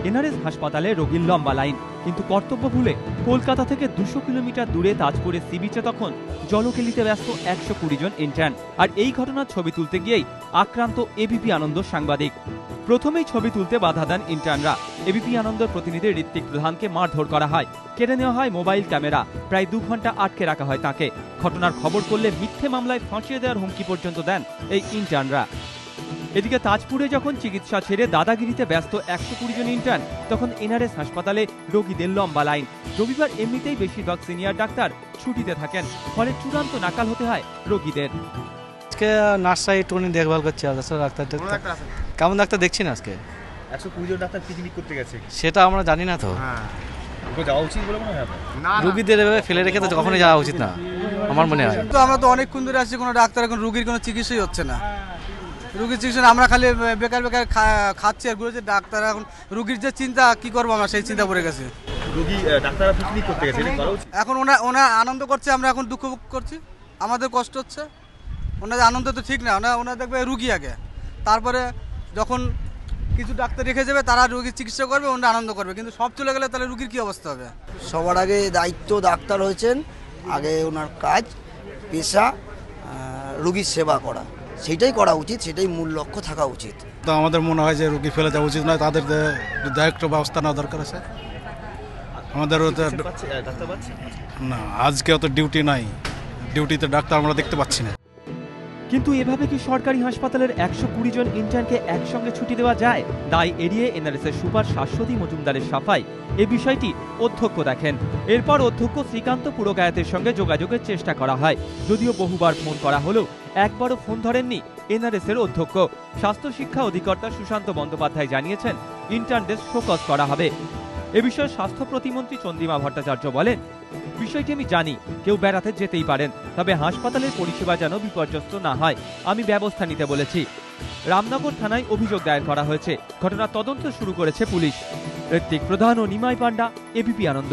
NRS হাসপাতালে রোগীর লম্বা লাইন, কিন্তু কর্তব্য ভুলে কলকাতা থেকে 200 কিলোমিটার দূরে তাজপুরের সি বিচে তখন জলকেলিতে ব্যস্ত 120 জন ইন্টার্ন। আর এই ঘটনার ছবি তুলতে গিয়েই আক্রান্ত এবিপি আনন্দ সাংবাদিক। প্রথমেই ছবি তুলতে বাধা দেন ইন্টার্নরা। এবিপি আনন্দের প্রতিনিধি ঋত্বিক প্রধানকে মারধর করা হয়, কেড়ে নেওয়া হয় মোবাইল ক্যামেরা, প্রায় 2 ঘন্টা আটকে রাখা হয় তাকে। ঘটনার খবর করলে মিথ্যে মামলায় ফাঁসিয়ে দেওয়ার হুমকি পর্যন্ত দেন এই ইন্টার্নরা। এদিকে তাজপুরে যখন চিকিৎসা ছেড়ে দাদাগিরিতে ব্যস্ত 120 জন ইন্টার্ন, তখন এনআরএস হাসপাতালে রোগীদের লম্বা লাইন। রবিবার এমনিতেই বেশিরভাগ সিনিয়র ডাক্তার ছুটিতে থাকেন, ফলে চূড়ান্ত নাকাল হতে হয় রোগীদের। আজকে নার্সরা একটুখানি দেখভাল করছে, ডাক্তার কেমন ডাক্তার দেখছি না আজকে 120 জন ডাক্তার পিকনিক করতে গেছে, সেটা আমরা জানি না তো। যাওয়া উচিত বলে মনে হয় আপনার? রোগীদের এভাবে ফেলে রেখে তো কখনোই যাওয়া উচিত না আমার মনে হয়। তো আমরা তো অনেকক্ষণ ধরে আসছি, কোনো ডাক্তার এখন রোগীর কোনো চিকিৎসাই হচ্ছে না। রোগীর চিকিৎসা আমরা খালি বেকার বেকার খাচ্ছি আর ঘুরেছি। ডাক্তার এখন রোগীর যে চিন্তা কি করবো আমরা সেই চিন্তা পড়ে গেছে। রোগী ডাক্তাররা পিকনিক করতে গেছে, এখন ওনার আনন্দ করছে, আমরা এখন দুঃখ করছি, আমাদের কষ্ট হচ্ছে। ওনাদের আনন্দ তো ঠিক না, ওনারা দেখবে রুগী আগে, তারপরে যখন কিছু ডাক্তার রেখে যাবে তারা রোগীর চিকিৎসা করবে, ওনারা আনন্দ করবে, কিন্তু সব চলে গেলে তাহলে রুগীর কি অবস্থা হবে? সবার আগে দায়িত্ব ডাক্তার হয়েছেন, আগে ওনার কাজ পেশা রোগীর সেবা করা, সেটাই করা উচিত, সেটাই মূল লক্ষ্য থাকা উচিত। তো আমাদের মনে হয় যে রোগী ফেলে যাওয়া উচিত নয়, তাদের দায়িত্ব ব্যবস্থা নেওয়া দরকার আছে। আমাদের না আজকে অত ডিউটি নাই, ডিউটিতে ডাক্তার আমরা দেখতে পাচ্ছি না। কিন্তু এভাবে কি সরকারি হাসপাতালের 120 জন ইন্টার্নকে একসঙ্গে ছুটি দেওয়া যায়? দায় এড়িয়ে এনআরএসের সুপার শাশ্বতী মজুমদারের সাফাই, এই বিষয়টি অধ্যক্ষ দেখেন। এরপর অধ্যক্ষ শ্রীকান্ত পুরকায়েতের সঙ্গে যোগাযোগের চেষ্টা করা হয়, যদিও বহুবার ফোন করা হলেও একবারও ফোন ধরেননি এনআরএসের অধ্যক্ষ। স্বাস্থ্য শিক্ষা অধিকর্তা সুশান্ত বন্দ্যোপাধ্যায় জানিয়েছেন, ইন্টার্নদের শোকজ করা হবে। এ বিষয়ে স্বাস্থ্য প্রতিমন্ত্রী চন্দ্রিমা ভট্টাচার্য বলেন, বিষয়টি আমি জানি, কেউ বেড়াতে যেতেই পারেন, তবে হাসপাতালের পরিষেবা যেন বিপর্যস্ত না হয় আমি ব্যবস্থা নিতে বলেছি। রামনগর থানায় অভিযোগ দায়ের করা হয়েছে, ঘটনার তদন্ত শুরু করেছে পুলিশ। ঋত্বিক প্রধান ও নিমাই পান্ডা, এবিপি আনন্দ।